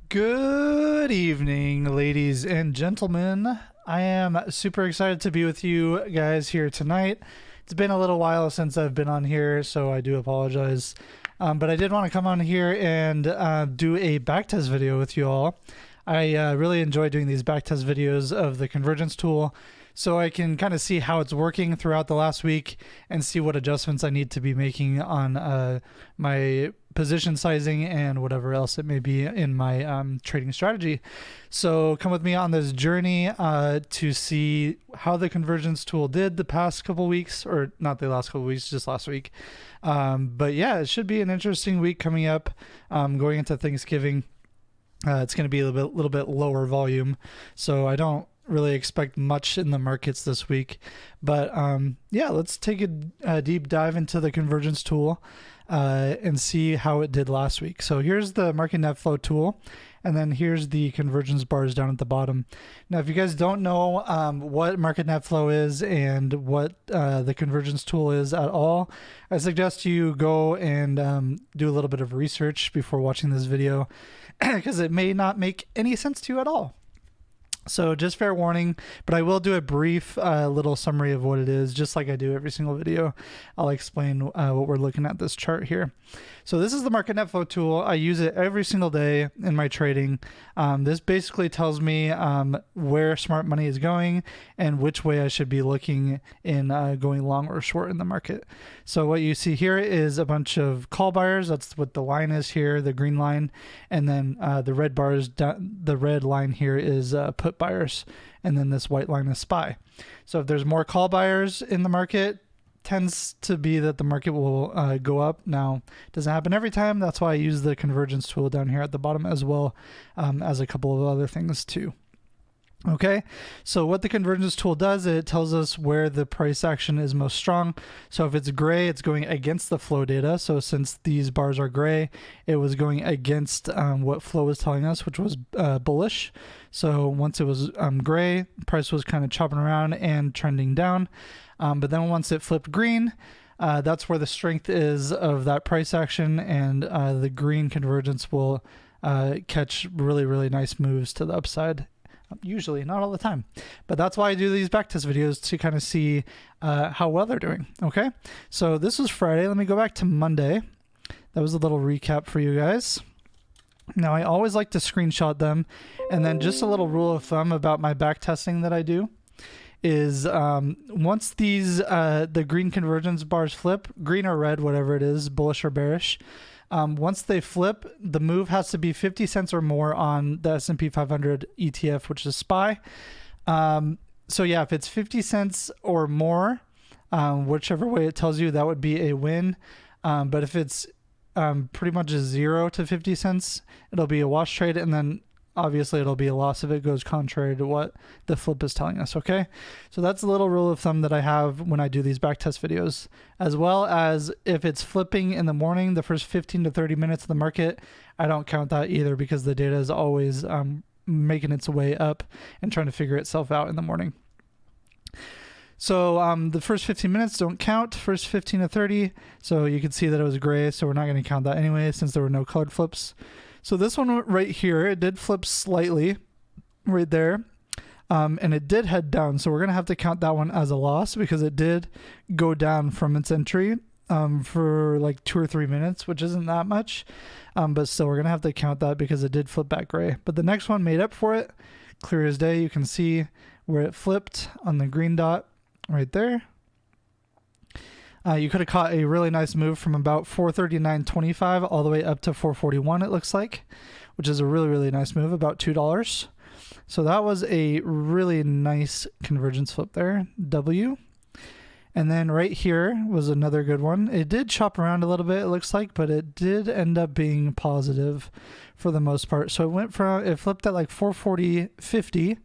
Good evening, ladies and gentlemen. I am super excited to be with you guys here tonight. It's been a little while since I've been on here, so I do apologize. But I did want to come on here and do a backtest video with you all. I really enjoy doing these backtest videos of the convergence tool, so I can kind of see how it's working throughout the last week and see what adjustments I need to be making on my position sizing and whatever else it may be in my trading strategy. So come with me on this journey to see how the convergence tool did the past couple weeks, or not the last couple weeks, just last week. But yeah, it should be an interesting week coming up, going into Thanksgiving. It's going to be a little bit lower volume, so I don't really expect much in the markets this week. But yeah, let's take a deep dive into the convergence tool and see how it did last week. So here's the market net flow tool, and then here's the convergence bars down at the bottom. Now, if you guys don't know what market net flow is and what the convergence tool is at all, I suggest you go and do a little bit of research before watching this video, because it may not make any sense to you at all. So just fair warning, but I will do a brief little summary of what it is, just like I do every single video. I'll explain what we're looking at this chart here. So this is the market net flow tool. I use it every single day in my trading. This basically tells me where smart money is going and which way I should be looking in going long or short in the market. So what you see here is a bunch of call buyers. That's what the line is here, the green line, and then the red bars. The red line here is put buyers, and then this white line is SPY. So if there's more call buyers in the market, tends to be that the market will go up. Now, it doesn't happen every time. That's why I use the convergence tool down here at the bottom, as well as a couple of other things too. Okay, so what the convergence tool does, it tells us where the price action is most strong. So if it's gray, it's going against the flow data. So since these bars are gray, it was going against what flow was telling us, which was bullish. So once it was gray, price was kind of chopping around and trending down. But then once it flipped green, that's where the strength is of that price action, and the green convergence will catch really, really nice moves to the upside. Usually, not all the time, but that's why I do these backtest videos, to kind of see how well they're doing. Okay, so this was Friday. Let me go back to Monday. That was a little recap for you guys. Now, I always like to screenshot them, and then just a little rule of thumb about my backtesting that I do is once these the green convergence bars flip, green or red, whatever it is, bullish or bearish, once they flip, the move has to be 50 cents or more on the S&P 500 ETF, which is SPY. So yeah, if it's 50 cents or more, whichever way it tells you, that would be a win. But if it's pretty much a 0 to 50 cents, it'll be a wash trade, and then obviously it'll be a loss if it goes contrary to what the flip is telling us. Okay, so that's a little rule of thumb that I have when I do these backtest videos, as well as if it's flipping in the morning, the first 15 to 30 minutes of the market, I don't count that either, because the data is always making its way up and trying to figure itself out in the morning. So the first 15 minutes don't count, first 15 to 30. So you can see that it was gray, so we're not going to count that anyway, since there were no colored flips. So this one right here, it did flip slightly right there, and it did head down. So we're going to have to count that one as a loss, because it did go down from its entry for like 2 or 3 minutes, which isn't that much. But still, we're going to have to count that because it did flip back gray. But the next one made up for it. Clear as day, you can see where it flipped on the green dot right there. You could have caught a really nice move from about 439.25 all the way up to 441, it looks like, which is a really, really nice move, about $2. So that was a really nice convergence flip there, W. And then right here was another good one. It did chop around a little bit, it looks like, but it did end up being positive for the most part. So it flipped at like 440.50,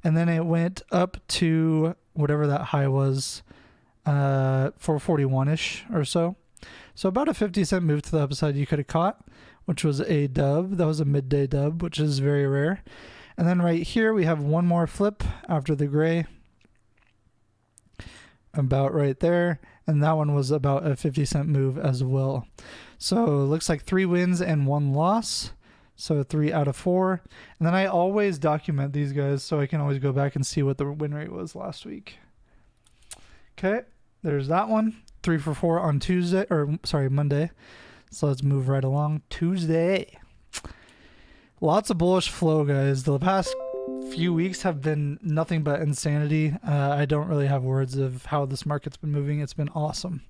and then it went up to whatever that high was, 441-ish or so. So about a 50-cent move to the upside you could have caught, which was a dub. That was a midday dub, which is very rare. And then right here we have one more flip after the gray, about right there, and that one was about a 50-cent move as well. So it looks like 3 wins and 1 loss. So 3 out of 4. And then I always document these guys so I can always go back and see what the win rate was last week. Okay, there's that one. 3 for 4 on Tuesday, or sorry, Monday. So let's move right along. Tuesday. Lots of bullish flow, guys. The past few weeks have been nothing but insanity. I don't really have words of how this market's been moving. It's been awesome.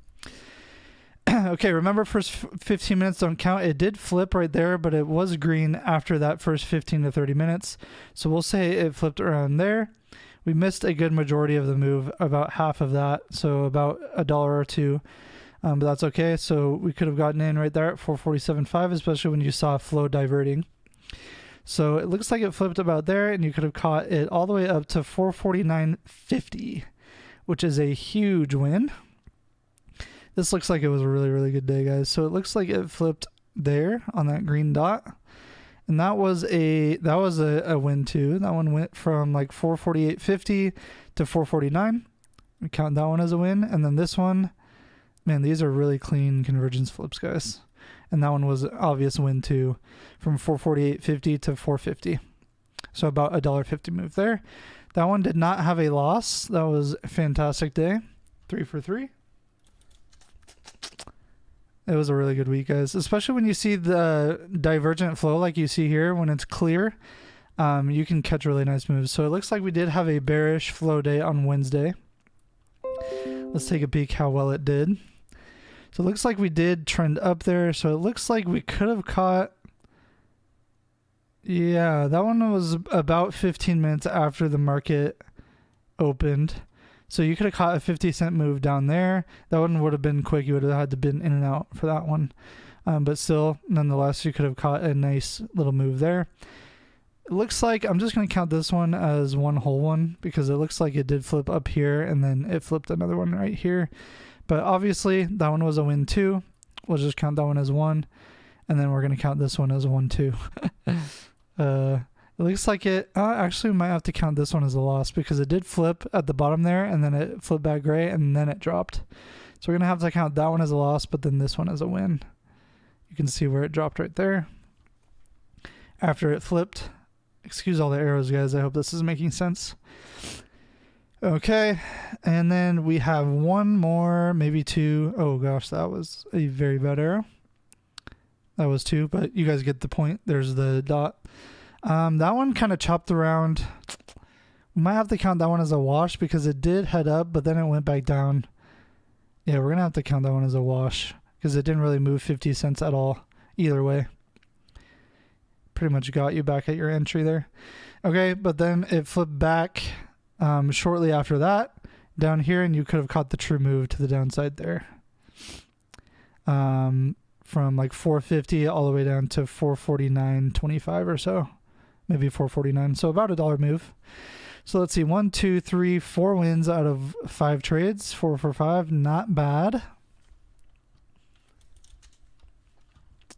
Okay, remember first 15 minutes don't count. It did flip right there, but it was green after that first 15 to 30 minutes. So we'll say it flipped around there. We missed a good majority of the move, about half of that, so about $1 or $2. But that's okay. So we could have gotten in right there at 447.5, especially when you saw flow diverting. So it looks like it flipped about there, and you could have caught it all the way up to 449.50, which is a huge win. This looks like it was a really, really good day, guys. So it looks like it flipped there on that green dot. And that was a win too. That one went from like 448.50 to 449. We count that one as a win. And then this one, man, these are really clean convergence flips, guys. And that one was an obvious win too, from 448.50 to 450. So about $1.50 move there. That one did not have a loss. That was a fantastic day. 3 for 3. It was a really good week, guys, especially when you see the divergent flow like you see here. When it's clear, you can catch really nice moves. So it looks like we did have a bearish flow day on Wednesday. Let's take a peek how well it did. So it looks like we did trend up there. So it looks like we could have caught, yeah, that one was about 15 minutes after the market opened. So you could have caught a 50-cent move down there. That one would have been quick. You would have had to been in and out for that one. But still, nonetheless, you could have caught a nice little move there. It looks like, I'm just going to count this one as one whole one because it looks like it did flip up here and then it flipped another one right here. But obviously, that one was a win too. We'll just count that one as one. And then we're going to count this one as a one too. It looks like it, actually we might have to count this one as a loss because it did flip at the bottom there and then it flipped back gray and then it dropped. So we're going to have to count that one as a loss, but then this one as a win. You can see where it dropped right there after it flipped. Excuse all the arrows, guys. I hope this is making sense. Okay, and then we have one more, maybe two. Oh gosh, that was a very bad arrow. That was two, but you guys get the point. There's the dot. That one kind of chopped around. We might have to count that one as a wash because it did head up, but then it went back down. Yeah, we're going to have to count that one as a wash because it didn't really move 50 cents at all either way. Pretty much got you back at your entry there. Okay, but then it flipped back shortly after that down here, and you could have caught the true move to the downside there. From like 450 all the way down to 449.25 or so. Maybe 449. So about $1 move. So let's see. 1, 2, 3, 4 wins out of 5 trades. 4 for 5. Not bad.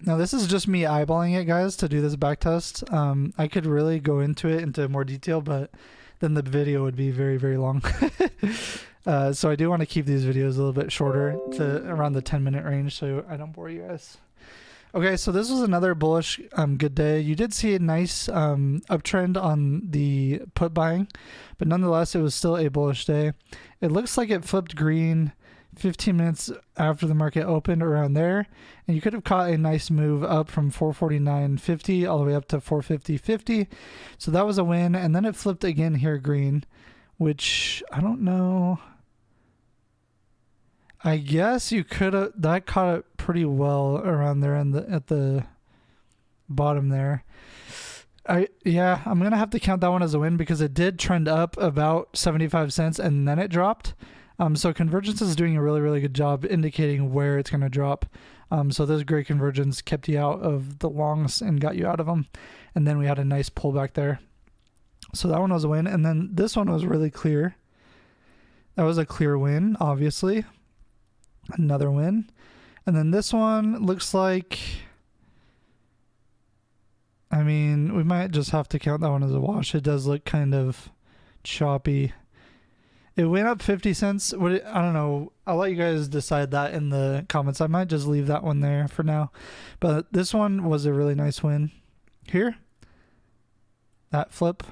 Now this is just me eyeballing it, guys, to do this back test. I could really go into more detail, but then the video would be very, very long. So I do want to keep these videos a little bit shorter, to around the 10-minute range, so I don't bore you guys. Okay, so this was another bullish good day. You did see a nice uptrend on the put buying, but nonetheless, it was still a bullish day. It looks like it flipped green 15 minutes after the market opened around there, and you could have caught a nice move up from 449.50 all the way up to 450.50. So that was a win, and then it flipped again here green, which I don't know. I guess you could have, that caught it pretty well around there at the bottom there. Yeah, I'm going to have to count that one as a win because it did trend up about 75 cents and then it dropped. So convergence is doing a really, really good job indicating where it's going to drop. So this great convergence kept you out of the longs and got you out of them. And then we had a nice pullback there. So that one was a win. And then this one was really clear. That was a clear win, obviously. Another win. And then this one looks like, I mean, we might just have to count that one as a wash. It does look kind of choppy. It went up 50 cents. I don't know. I'll let you guys decide that in the comments. I might just leave that one there for now. But this one was a really nice win. here, that flip.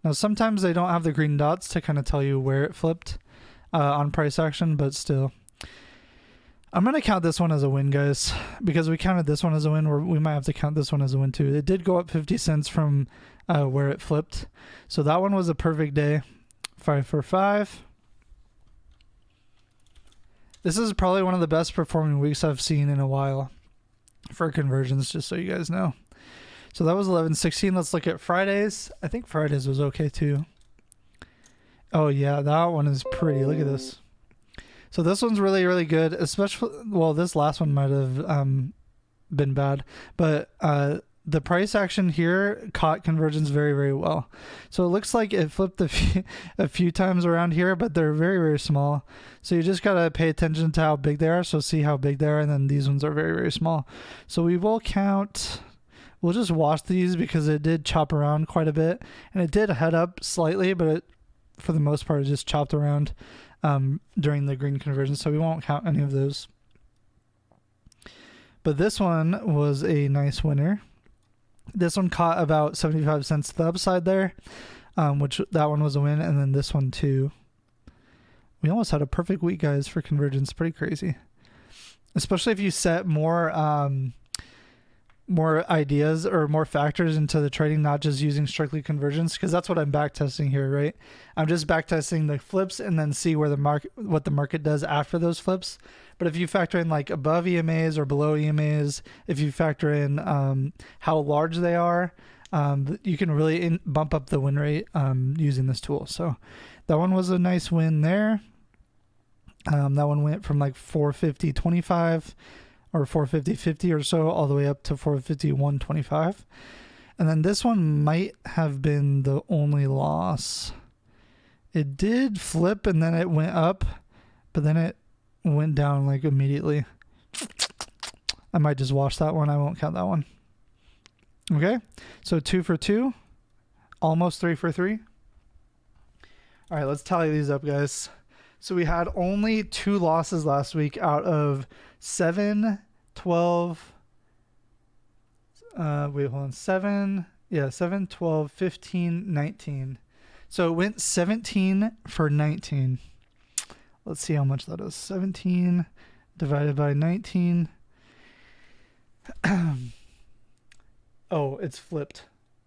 Now sometimes they don't have the green dots to kind of tell you where it flipped on price action, but still. I'm going to count this one as a win, guys, because we counted this one as a win. We might have to count this one as a win too. It did go up 50 cents from where it flipped. So that one was a perfect day. 5 for 5. This is probably one of the best performing weeks I've seen in a while for conversions, just so you guys know. So that was 11.16. Let's look at Fridays. I think Fridays was okay too. Oh yeah, that one is pretty. Look at this. So this one's really, really good, especially, well, this last one might have been bad, but the price action here caught convergence very, very well. So it looks like it flipped a few times around here, but they're very, very small. So you just got to pay attention to how big they are. So see how big they are, and then these ones are very, very small. So we will count, we'll just wash these because it did chop around quite a bit, and it did head up slightly, but it, for the most part, it just chopped around during the green conversion, so we won't count any of those. But this one was a nice winner. This one caught about 75 cents to the upside there, which that one was a win, and then this one too. We almost had a perfect week, guys, for convergence. Pretty crazy, especially if you set more ideas or more factors into the trading, not just using strictly convergence, because that's what I'm backtesting here, right? I'm just backtesting the flips and then see where what the market does after those flips. But if you factor in like above EMAs or below EMAs, if you factor in how large they are, you can really bump up the win rate using this tool. So that one was a nice win there. That one went from like 450.25 or 450.50 or so all the way up to 451.25. And then this one might have been the only loss. It did flip and then it went up, but then it went down like immediately. I might just wash that one. I won't count that one. Okay, so 2 for 2, almost 3 for 3. All right, let's tally these up, guys. So we had only 2 losses last week out of 7, 12, wait, hold on, 7, 12, 15, 19. So it went 17 for 19. Let's see how much that is. 17 divided by 19. Oh, it's flipped.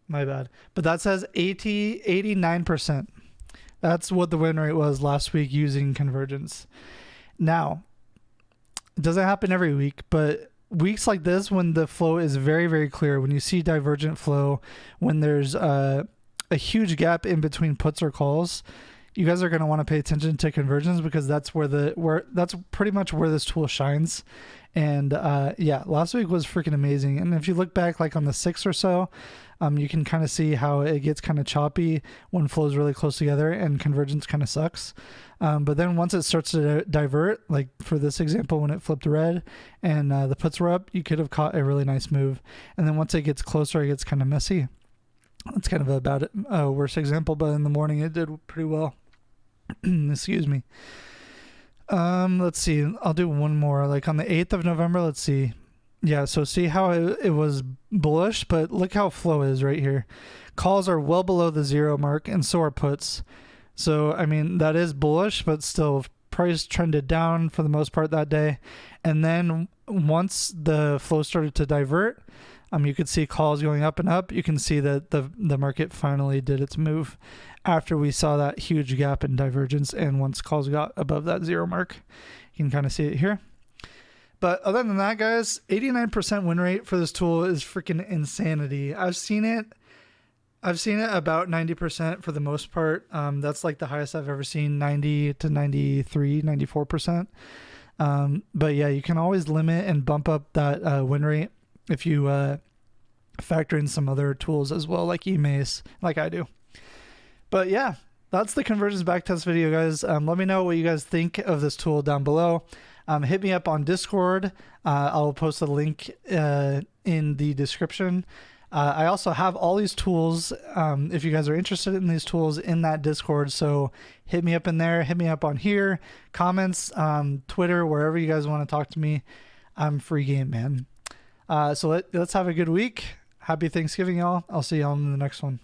My bad. But that says 89%. That's what the win rate was last week using convergence. Now, it doesn't happen every week, but weeks like this, when the flow is very, very clear, when you see divergent flow, when there's a huge gap in between puts or calls, you guys are going to want to pay attention to convergence, because that's that's pretty much where this tool shines. And yeah, last week was freaking amazing. And if you look back like on the 6 or so, you can kind of see how it gets kind of choppy when flows really close together and convergence kind of sucks. But then once it starts to divert, like for this example, when it flipped red and the puts were up, you could have caught a really nice move. And then once it gets closer, it gets kind of messy. It's kind of a bad, worse example, but in the morning it did pretty well. Excuse me. Let's see. I'll do one more. Like on the 8th of November, let's see. Yeah, so see how it was bullish, but look how flow is right here. Calls are well below the 0 mark, and so are puts. So, I mean, that is bullish, but still price trended down for the most part that day. And then once the flow started to divert, you could see calls going up and up. You can see that the market finally did its move after we saw that huge gap in divergence, and once calls got above that 0 mark. You can kind of see it here. But other than that, guys, 89% win rate for this tool is freaking insanity. I've seen it about 90% for the most part. That's like the highest I've ever seen, 90 to 93, 94%. But yeah, you can always limit and bump up that win rate if you factor in some other tools as well, like EMAs, like I do. But yeah, that's the convergence backtest video, guys. Let me know what you guys think of this tool down below. Hit me up on Discord. I'll post a link in the description. I also have all these tools, if you guys are interested in these tools, in that Discord. So hit me up in there, hit me up on here, comments, Twitter, wherever you guys want to talk to me. I'm free game, man. So let's have a good week. happy Thanksgiving, y'all. I'll see y'all in the next one.